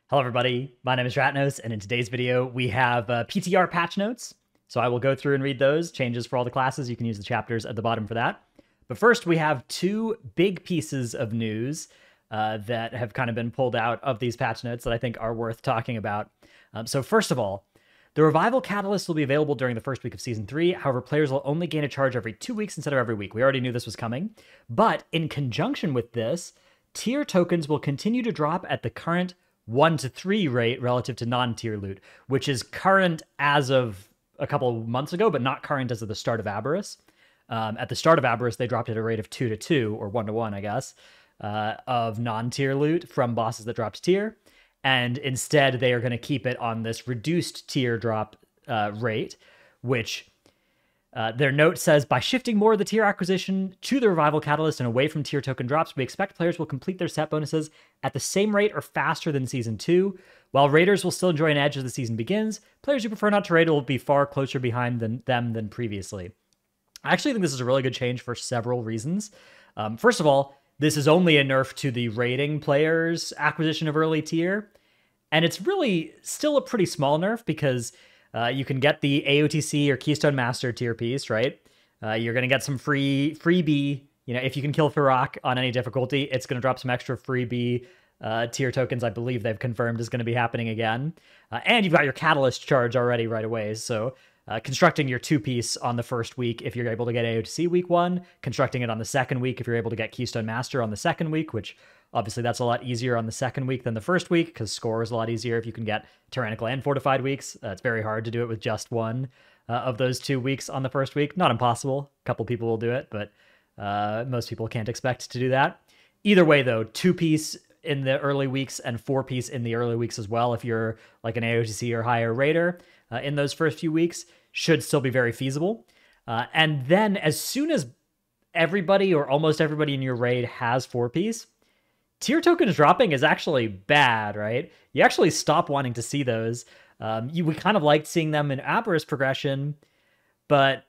Hello everybody, my name is Ratnos, and in today's video we have PTR patch notes. So I will go through and read those, changes for all the classes. You can use the chapters at the bottom for that. But first we have two big pieces of news that have kind of been pulled out of these patch notes that I think are worth talking about. So first of all, the Revival Catalyst will be available during the first week of Season 3. However, players will only gain a charge every 2 weeks instead of every week. We already knew this was coming. But in conjunction with this, tier tokens will continue to drop at the current 1 to 3 rate relative to non-tier loot, which is current as of a couple of months ago, but not current as of the start of Aberrus. At the start of Aberrus, they dropped at a rate of 2 to 2, or 1 to 1, I guess, of non-tier loot from bosses that dropped tier. And instead, they are going to keep it on this reduced tier drop rate, which their note says, by shifting more of the tier acquisition to the Revival Catalyst and away from tier token drops, we expect players will complete their set bonuses at the same rate or faster than Season 2. While raiders will still enjoy an edge as the season begins, players who prefer not to raid will be far closer behind them than previously. I actually think this is a really good change for several reasons. First of all, this is only a nerf to the raiding players' acquisition of early tier, and it's really still a pretty small nerf because you can get the AOTC or Keystone Master tier piece, right? You're going to get some freebie. You know, if you can kill Firak on any difficulty, it's going to drop some extra freebie tier tokens. I believe they've confirmed is going to be happening again. And you've got your Catalyst charge already right away. So constructing your 2-piece on the first week if you're able to get AOTC week 1, constructing it on the second week if you're able to get Keystone Master on the second week, which obviously that's a lot easier on the second week than the first week because score is a lot easier if you can get Tyrannical and Fortified weeks. It's very hard to do it with just one of those 2 weeks on the first week. Not impossible. A couple people will do it, but most people can't expect to do that. Either way, though, 2-piece in the early weeks and 4-piece in the early weeks as well if you're like an AOTC or higher raider in those first few weeks should still be very feasible. And then as soon as everybody or almost everybody in your raid has 4-piece, tier tokens dropping is actually bad, right? You actually stop wanting to see those. We kind of liked seeing them in Aberrus progression, but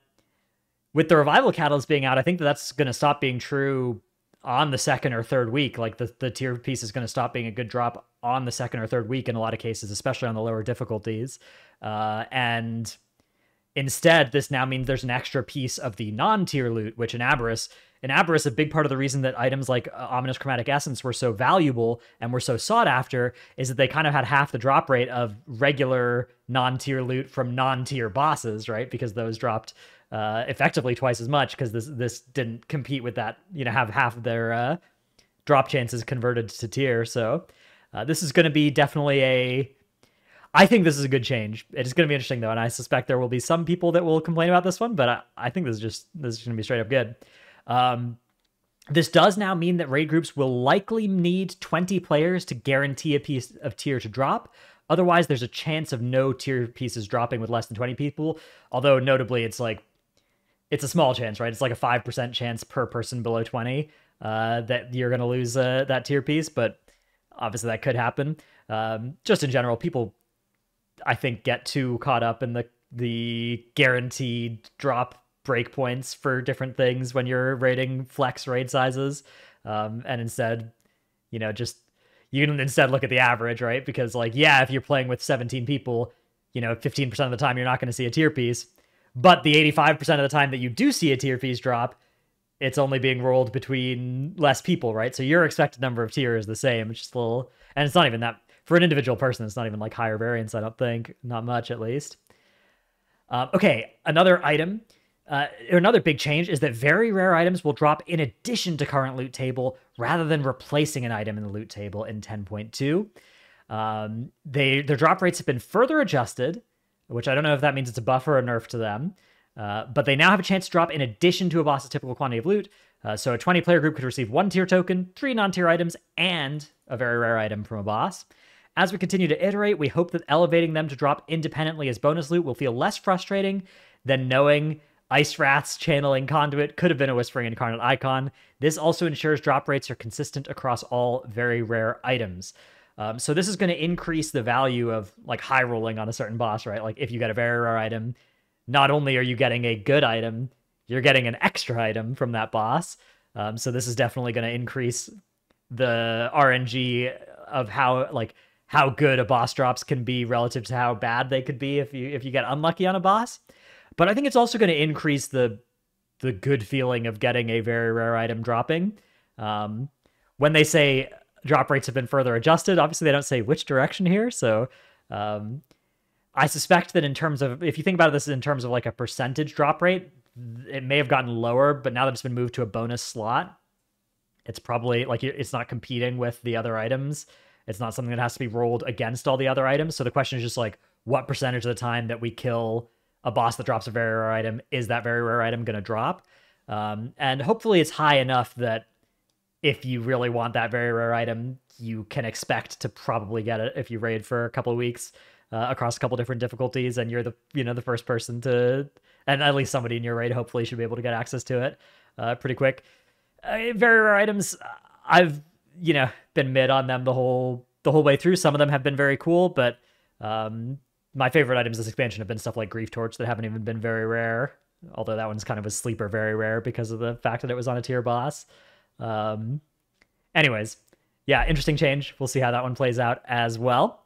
with the Revival Catalyst being out, I think that's going to stop being true on the second or third week. Like the tier piece is going to stop being a good drop on the second or third week in a lot of cases, especially on the lower difficulties. And instead, this now means there's an extra piece of the non-tier loot, which in Aberrus, a big part of the reason that items like Ominous Chromatic Essence were so valuable and were so sought after is that they kind of had half the drop rate of regular non-tier loot from non-tier bosses, right? Because those dropped effectively twice as much because this didn't compete with that, you know, have half of their drop chances converted to tier. So this is going to be definitely I think this is a good change. It's going to be interesting, though, and I suspect there will be some people that will complain about this one, but I think this is going to be straight up good. This does now mean that raid groups will likely need 20 players to guarantee a piece of tier to drop. Otherwise, there's a chance of no tier pieces dropping with less than 20 people, although notably it's a small chance, right? It's like a 5% chance per person below 20 that you're going to lose that tier piece, but obviously that could happen. Just in general, people, I think, get too caught up in the guaranteed drop breakpoints for different things when you're rating flex raid sizes. And instead, you know, you can instead look at the average, right? Because like, yeah, if you're playing with 17 people, you know, 15% of the time you're not going to see a tier piece. But the 85% of the time that you do see a tier piece drop, it's only being rolled between less people, right? So your expected number of tier is the same. It's just a little, and it's not even that, for an individual person, it's not even like higher variance, I don't think. Not much, at least. Okay, another item, or another big change is that very rare items will drop in addition to current loot table rather than replacing an item in the loot table in 10.2. Their drop rates have been further adjusted, which I don't know if that means it's a buff or a nerf to them. But they now have a chance to drop in addition to a boss's typical quantity of loot. So a 20-player group could receive 1 tier token, 3 non-tier items, and a very rare item from a boss. As we continue to iterate, we hope that elevating them to drop independently as bonus loot will feel less frustrating than knowing Ice Rat's channeling Conduit could have been a Whispering Incarnate icon. This also ensures drop rates are consistent across all very rare items. So this is going to increase the value of like high rolling on a certain boss, right? Like if you get a very rare item, not only are you getting a good item, you're getting an extra item from that boss. So this is definitely going to increase the RNG of how good a boss drops can be relative to how bad they could be if you get unlucky on a boss. But I think it's also going to increase the good feeling of getting a very rare item dropping. When they say drop rates have been further adjusted, obviously they don't say which direction here. So I suspect that in terms of, if you think about this in terms of like a percentage drop rate, it may have gotten lower, but now that it's been moved to a bonus slot, it's probably like it's not competing with the other items. It's not something that has to be rolled against all the other items. So the question is just like, what percentage of the time that we kill a boss that drops a very rare item is that very rare item going to drop? And hopefully it's high enough that if you really want that very rare item, you can expect to probably get it if you raid for a couple of weeks across a couple different difficulties, and you're the first person to, and at least somebody in your raid hopefully should be able to get access to it pretty quick. Very rare items, I've been mid on them the whole way through. Some of them have been very cool, but my favorite items this expansion have been stuff like Grief Torch that haven't even been very rare, although that one's kind of a sleeper very rare because of the fact that it was on a tier boss. Anyways, yeah, interesting change. We'll see how that one plays out as well.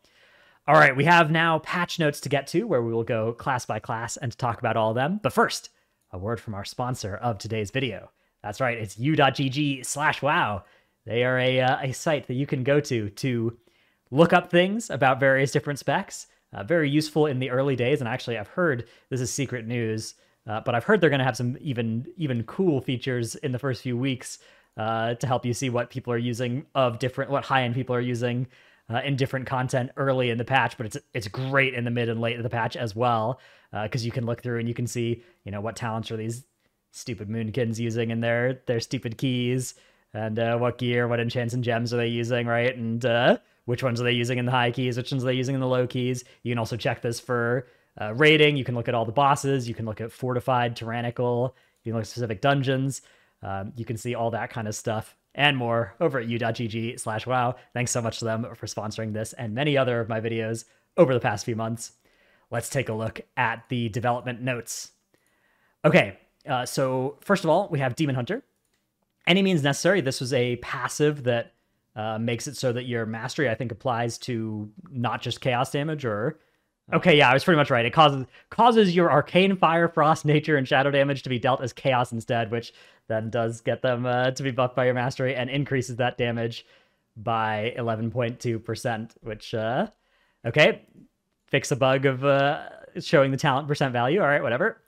All right, we have now patch notes to get to, where we will go class by class and talk about all of them. But first, a word from our sponsor of today's video. That's right, it's u.gg/wow. They are a site that you can go to look up things about various different specs. Very useful in the early days, and actually I've heard, this is secret news, but I've heard they're going to have some even cool features in the first few weeks to help you see what people are using what high-end people are using in different content early in the patch, but it's great in the mid and late of the patch as well, because you can look through and you can see, what talents are these stupid moonkins using in their stupid keys, and what gear, what enchants and gems are they using, right? And which ones are they using in the high keys, which ones are they using in the low keys. You can also check this for rating. You can look at all the bosses. You can look at fortified, tyrannical. You can look at specific dungeons. You can see all that kind of stuff and more over at u.gg/wow. Thanks so much to them for sponsoring this and many other of my videos over the past few months. Let's take a look at the development notes. Okay, so first of all, we have Demon Hunter. Any means necessary. This was a passive that makes it so that your mastery, I think, applies to not just chaos damage or... Okay, yeah, I was pretty much right. It causes your arcane, fire, frost, nature, and shadow damage to be dealt as chaos instead, which then does get them to be buffed by your mastery and increases that damage by 11.2%, which, okay, fix a bug of showing the talent percent value. All right, whatever.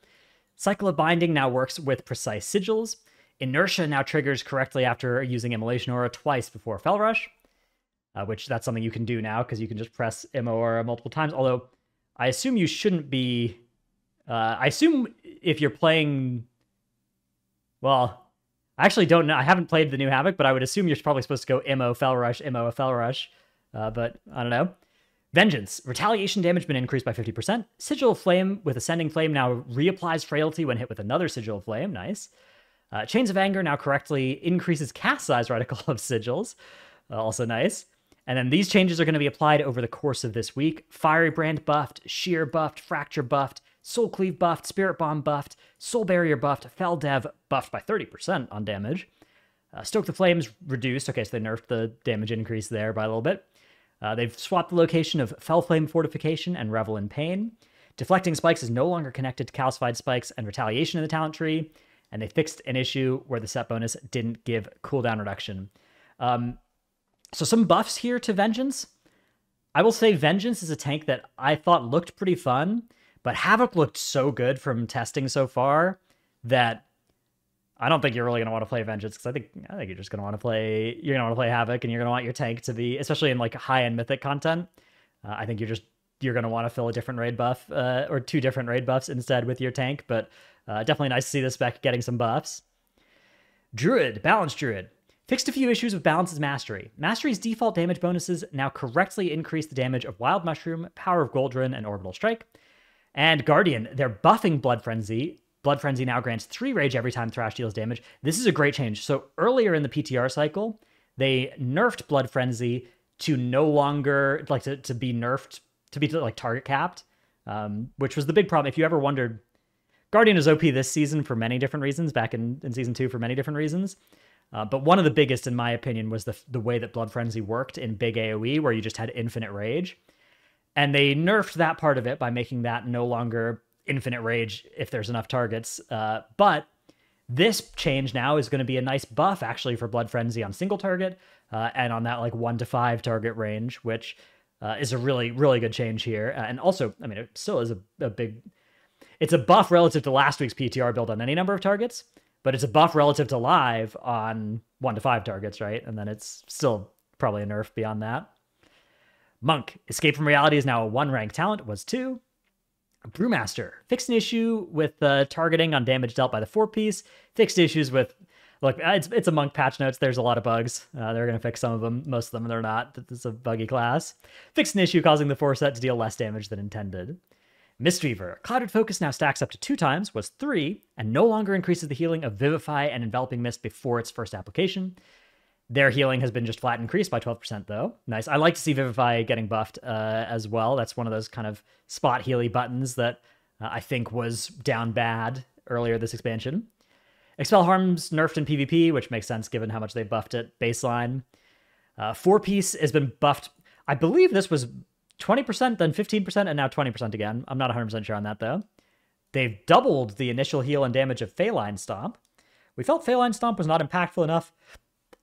Cycle of Binding now works with precise sigils. Inertia now triggers correctly after using Immolation Aura twice before Fell Rush, which that's something you can do now because you can just press Immo Aura multiple times, although I assume you shouldn't be... I assume if you're playing... Well, I actually don't know. I haven't played the new Havoc, but I would assume you're probably supposed to go Immo, Fell Rush, Immo, Fell Rush, but I don't know. Vengeance. Retaliation damage been increased by 50%. Sigil of Flame with Ascending Flame now reapplies Frailty when hit with another Sigil of Flame. Nice. Chains of Anger now correctly increases cast size reticle of sigils. Also nice. And then these changes are going to be applied over the course of this week. Fiery Brand buffed, Shear buffed, Fracture buffed, Soul Cleave buffed, Spirit Bomb buffed, Soul Barrier buffed, Fell Dev buffed by 30% on damage. Stoke the Flames reduced. Okay, so they nerfed the damage increase there by a little bit. They've swapped the location of Fell Flame Fortification and Revel in Pain. Deflecting Spikes is no longer connected to Calcified Spikes and Retaliation in the talent tree. And they fixed an issue where the set bonus didn't give cooldown reduction. So some buffs here to Vengeance. I will say Vengeance is a tank that I thought looked pretty fun, but Havoc looked so good from testing so far that I don't think you're really going to want to play Vengeance, because I think you're just going to want to play Havoc, and you're going to want your tank to be, especially in like high-end Mythic content. I think you're going to want to fill a different raid buff or two different raid buffs instead with your tank, but definitely nice to see this spec getting some buffs. Druid, Balanced Druid. Fixed a few issues with Balance's Mastery. Mastery's default damage bonuses now correctly increase the damage of Wild Mushroom, Power of Goldrun, and Orbital Strike. And Guardian, they're buffing Blood Frenzy. Blood Frenzy now grants 3 rage every time Thrash deals damage. This is a great change. So earlier in the PTR cycle, they nerfed Blood Frenzy to no longer, like to be nerfed, to be like target capped, which was the big problem. If you ever wondered, Guardian is OP this season for many different reasons, back in Season 2 for many different reasons. But one of the biggest, in my opinion, was the way that Blood Frenzy worked in big AoE, where you just had infinite rage. And they nerfed that part of it by making that no longer infinite rage if there's enough targets. But this change now is going to be a nice buff, actually, for Blood Frenzy on single target and on that like 1 to 5 target range, which is a really, really good change here. And also, I mean, it still is a big... It's a buff relative to last week's PTR build on any number of targets, but it's a buff relative to live on 1 to 5 targets, right? And then it's still probably a nerf beyond that. Monk, Escape from Reality is now a 1-rank talent, was 2. Brewmaster, fixed an issue with targeting on damage dealt by the 4-piece. Fixed issues with... Look, it's a Monk patch notes. There's a lot of bugs. They're going to fix some of them. Most of them they're not. It's a buggy class. Fixed an issue causing the 4-set to deal less damage than intended. Mistweaver, Clouded Focus now stacks up to 2 times, was 3, and no longer increases the healing of Vivify and Enveloping Mist before its first application. Their healing has been just flat increased by 12%, though. Nice. I like to see Vivify getting buffed as well. That's one of those kind of spot healy buttons that I think was down bad earlier this expansion. Expel Harm's nerfed in PvP, which makes sense given how much they buffed it baseline. 4-piece has been buffed. I believe this was 20%, then 15%, and now 20% again. I'm not 100% sure on that, though. They've doubled the initial heal and damage of Feline Stomp. We felt Feline Stomp was not impactful enough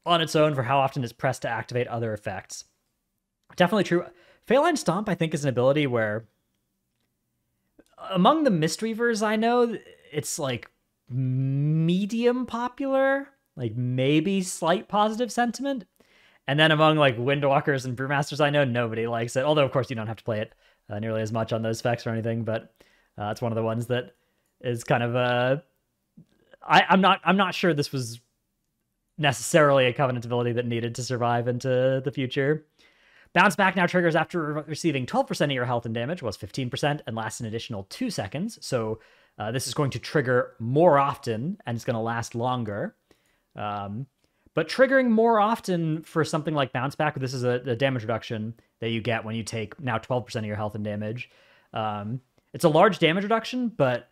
on its own for how often it's pressed to activate other effects. Definitely true. Feline Stomp, I think, is an ability where among the Mistweavers I know, it's like medium popular, like maybe slight positive sentiment. And then among like Windwalkers and Brewmasters I know, nobody likes it. Although, of course, you don't have to play it nearly as much on those specs or anything, but it's one of the ones that is kind of... I'm not sure this was necessarily a Covenant ability that needed to survive into the future. Bounce Back now triggers after receiving 12% of your health and damage, was 15%, and lasts an additional 2 seconds. So this is going to trigger more often, and it's going to last longer. But triggering more often for something like Bounce Back, this is a damage reduction that you get when you take now 12% of your health and damage. It's a large damage reduction, but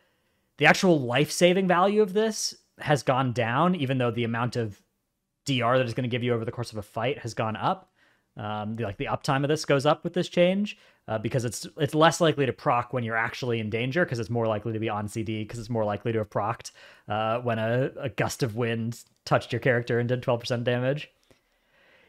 the actual life-saving value of this has gone down, even though the amount of DR that it's going to give you over the course of a fight has gone up. The uptime of this goes up with this change because it's less likely to proc when you're actually in danger, because it's more likely to be on CD, because it's more likely to have procced when a gust of wind touched your character and did 12% damage.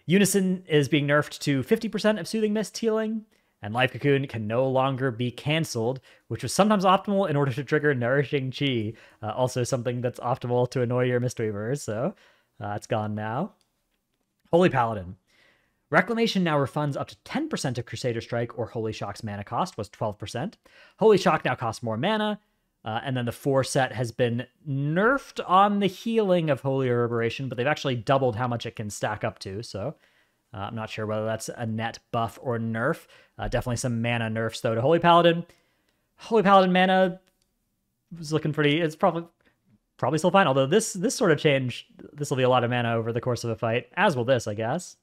Unison is being nerfed to 50% of Soothing Mist healing, and Life Cocoon can no longer be cancelled, which was sometimes optimal in order to trigger Nourishing Chi, also something that's optimal to annoy your Mistweavers, so it's gone now. Holy Paladin. Reclamation now refunds up to 10% of Crusader Strike or Holy Shock's mana cost, was 12%. Holy Shock now costs more mana, and then the 4-set has been nerfed on the healing of Holy Reverberation, but they've actually doubled how much it can stack up to, so I'm not sure whether that's a net buff or nerf. Definitely some mana nerfs, though, to Holy Paladin. Holy Paladin mana was looking pretty... It's probably still fine, although this sort of change, this will be a lot of mana over the course of a fight, as will this, I guess.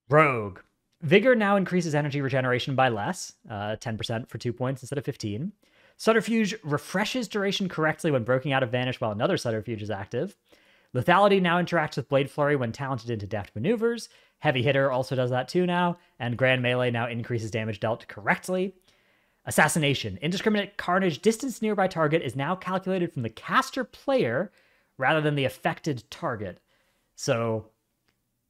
Rogue. Vigor now increases energy regeneration by less, 10% for 2 points instead of 15. Subterfuge refreshes duration correctly when broken out of Vanish while another Subterfuge is active. Lethality now interacts with Blade Flurry when talented into deft maneuvers. Heavy Hitter also does that too now, and Grand Melee now increases damage dealt correctly. Assassination. Indiscriminate carnage distance nearby target is now calculated from the caster player rather than the affected target. So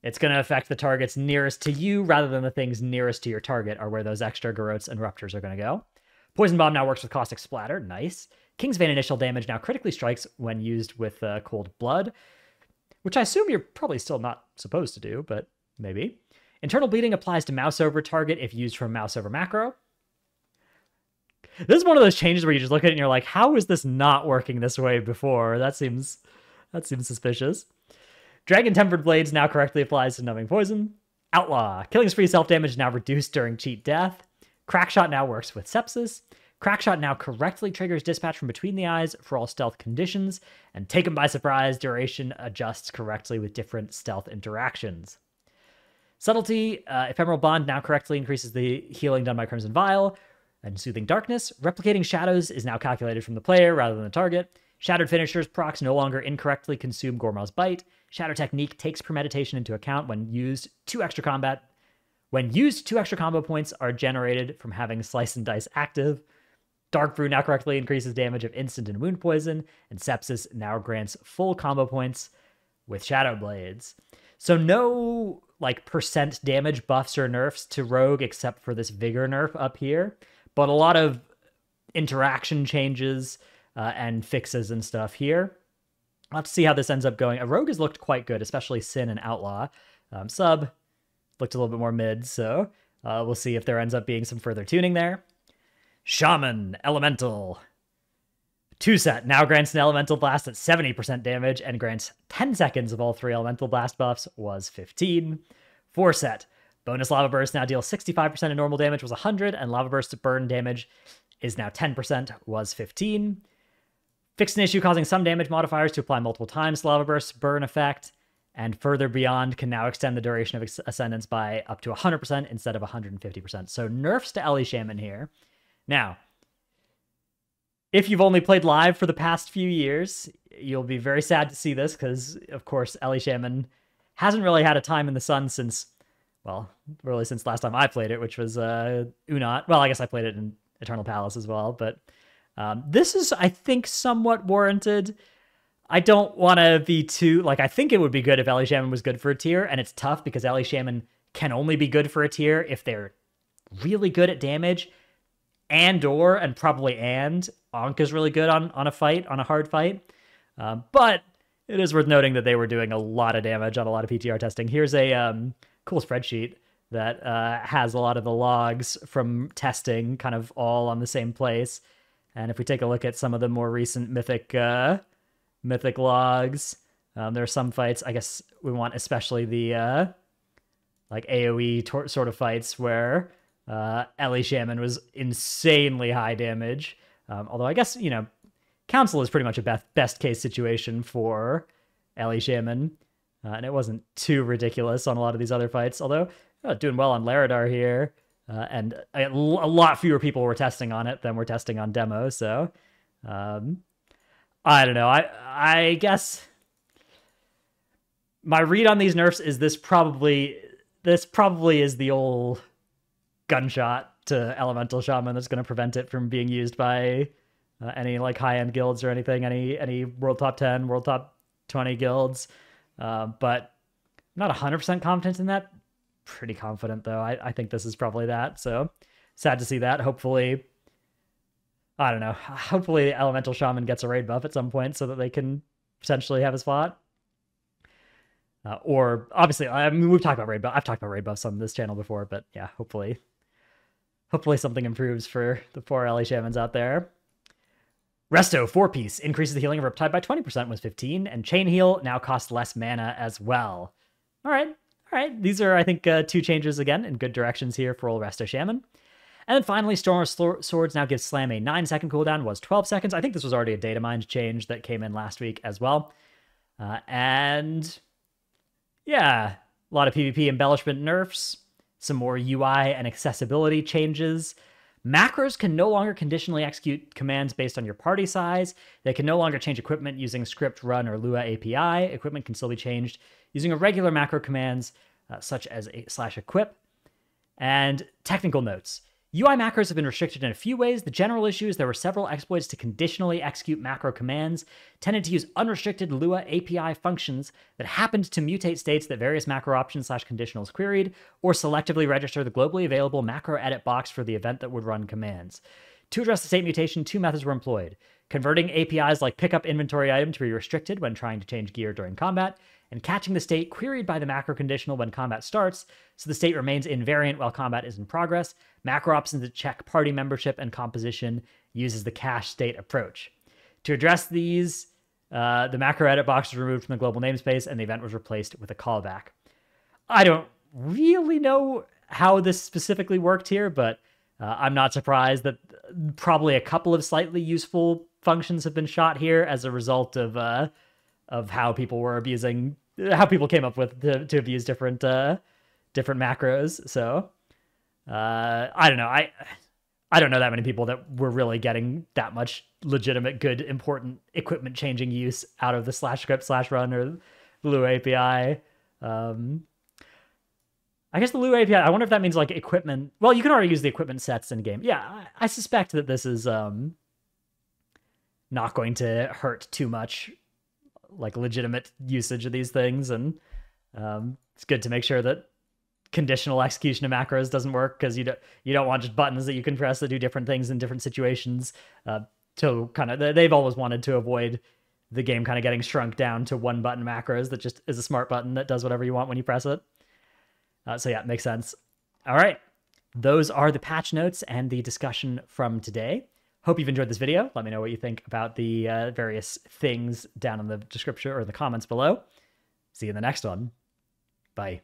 it's going to affect the targets nearest to you rather than the things nearest to your target are where those extra Garrotes and Ruptures are going to go. Poison Bomb now works with Caustic Splatter. Nice. Kingsbane initial damage now critically strikes when used with Cold Blood, which I assume you're probably still not supposed to do, but maybe. Internal Bleeding applies to Mouse Over target if used from Mouse Over macro. This is one of those changes where you just look at it and you're like, how is this not working this way before? That seems suspicious. Dragon Tempered Blades now correctly applies to Numbing Poison. Outlaw. Killing Spree self-damage now reduced during Cheat Death. Crackshot now works with Sepsis. Crackshot now correctly triggers Dispatch from between the eyes for all stealth conditions. And Taken by Surprise duration adjusts correctly with different stealth interactions. Subtlety. Ephemeral Bond now correctly increases the healing done by Crimson Vial. And Soothing Darkness. Replicating Shadows is now calculated from the player rather than the target. Shattered finishers procs no longer incorrectly consume Gormal's Bite. Shatter Technique takes premeditation into account when used. 2 extra combo points are generated from having Slice and Dice active. Dark Brew now correctly increases damage of instant and wound poison, and Sepsis now grants full combo points with Shadow Blades. So no like percent damage buffs or nerfs to Rogue except for this Vigor nerf up here, but a lot of interaction changes and fixes and stuff here. I'll have to see how this ends up going. A Rogue has looked quite good, especially Sin and Outlaw. Sub looked a little bit more mid, so we'll see if there ends up being some further tuning there. Shaman, Elemental. 2-set now grants an Elemental Blast at 70% damage and grants 10 seconds of all 3 Elemental Blast buffs, was 15. 4-set, bonus Lava Burst now deals 65% of normal damage, was 100, and Lava Burst burn damage is now 10%, was 15. Fixed an issue causing some damage modifiers to apply multiple times to Lava Burst's burn effect, and further beyond can now extend the duration of Ascendance by up to 100% instead of 150%. So nerfs to Ellie Shaman here. Now, if you've only played live for the past few years, you'll be very sad to see this because, of course, Ellie Shaman hasn't really had a time in the sun since, well, really since last time I played it, which was Unot. Well, I guess I played it in Eternal Palace as well, but this is, I think, somewhat warranted. I don't want to be too, like, I think it would be good if Ellie Shaman was good for a tier, and it's tough because Ellie Shaman can only be good for a tier if they're really good at damage, and probably Ankh is really good on a hard fight. But it is worth noting that they were doing a lot of damage on a lot of PTR testing. Here's a cool spreadsheet that has a lot of the logs from testing kind of all on the same place. And if we take a look at some of the more recent mythic logs, there are some fights, I guess we want especially the like AoE sort of fights where Ellie Shaman was insanely high damage. Although I guess, Council is pretty much a best case situation for Ellie Shaman. And it wasn't too ridiculous on a lot of these other fights. Although, doing well on Laradar here. And a lot fewer people were testing on it than were testing on demo. So, I don't know. I guess my read on these nerfs is this probably is the old gunshot to Elemental Shaman that's going to prevent it from being used by any like high-end guilds or anything, any World Top 10, World Top 20 guilds. But I'm not 100% confident in that. Pretty confident, though. I think this is probably that. So sad to see that. Hopefully, I don't know. Hopefully Elemental Shaman gets a raid buff at some point so that they can potentially have a spot. Or obviously, I mean, we've talked about raid buff. I've talked about raid buffs on this channel before, but yeah, hopefully something improves for the poor Ellie Shamans out there. Resto 4-piece increases the healing of Riptide by 20%, was 15, and Chain Heal now costs less mana as well. All right. These are, I think, 2 changes again in good directions here for old Resto Shaman. And then finally, Storm of Swords now gives Slam a 9-second cooldown, was 12 seconds. I think this was already a data mined change that came in last week as well. And yeah, a lot of PvP embellishment nerfs, some more UI and accessibility changes. Macros can no longer conditionally execute commands based on your party size. They can no longer change equipment using script, run, or Lua API. Equipment can still be changed using irregular macro commands such as /equip. And technical notes. UI macros have been restricted in a few ways. The general issue is there were several exploits to conditionally execute macro commands, tended to use unrestricted Lua API functions that happened to mutate states that various macro options /conditionals queried, or selectively register the globally available macro edit box for the event that would run commands. To address the state mutation, 2 methods were employed. Converting APIs like pickup inventory item to be restricted when trying to change gear during combat, and catching the state queried by the macro conditional when combat starts, so the state remains invariant while combat is in progress. Macro options that check party membership and composition uses the cache state approach. To address these, the macro edit box was removed from the global namespace, and the event was replaced with a callback. I don't really know how this specifically worked here, but I'm not surprised that probably a couple of slightly useful functions have been shot here as a result of how people were abusing, how people came up with to abuse different macros. So I don't know. I don't know that many people that were really getting that much legitimate, good, important equipment changing use out of the /script/run or the Lua API. I guess the Lua API, I wonder if that means like equipment. Well, you can already use the equipment sets in game. Yeah, I suspect that this is not going to hurt too much, like legitimate usage of these things. And it's good to make sure that conditional execution of macros doesn't work, because you don't want just buttons that you can press that do different things in different situations. To kind of, they've always wanted to avoid the game kind of getting shrunk down to one button macros that just is a smart button that does whatever you want when you press it. So yeah, makes sense. All right, those are the patch notes and the discussion from today. Hope you've enjoyed this video. Let me know what you think about the various things down in the description or the comments below. See you in the next one. Bye.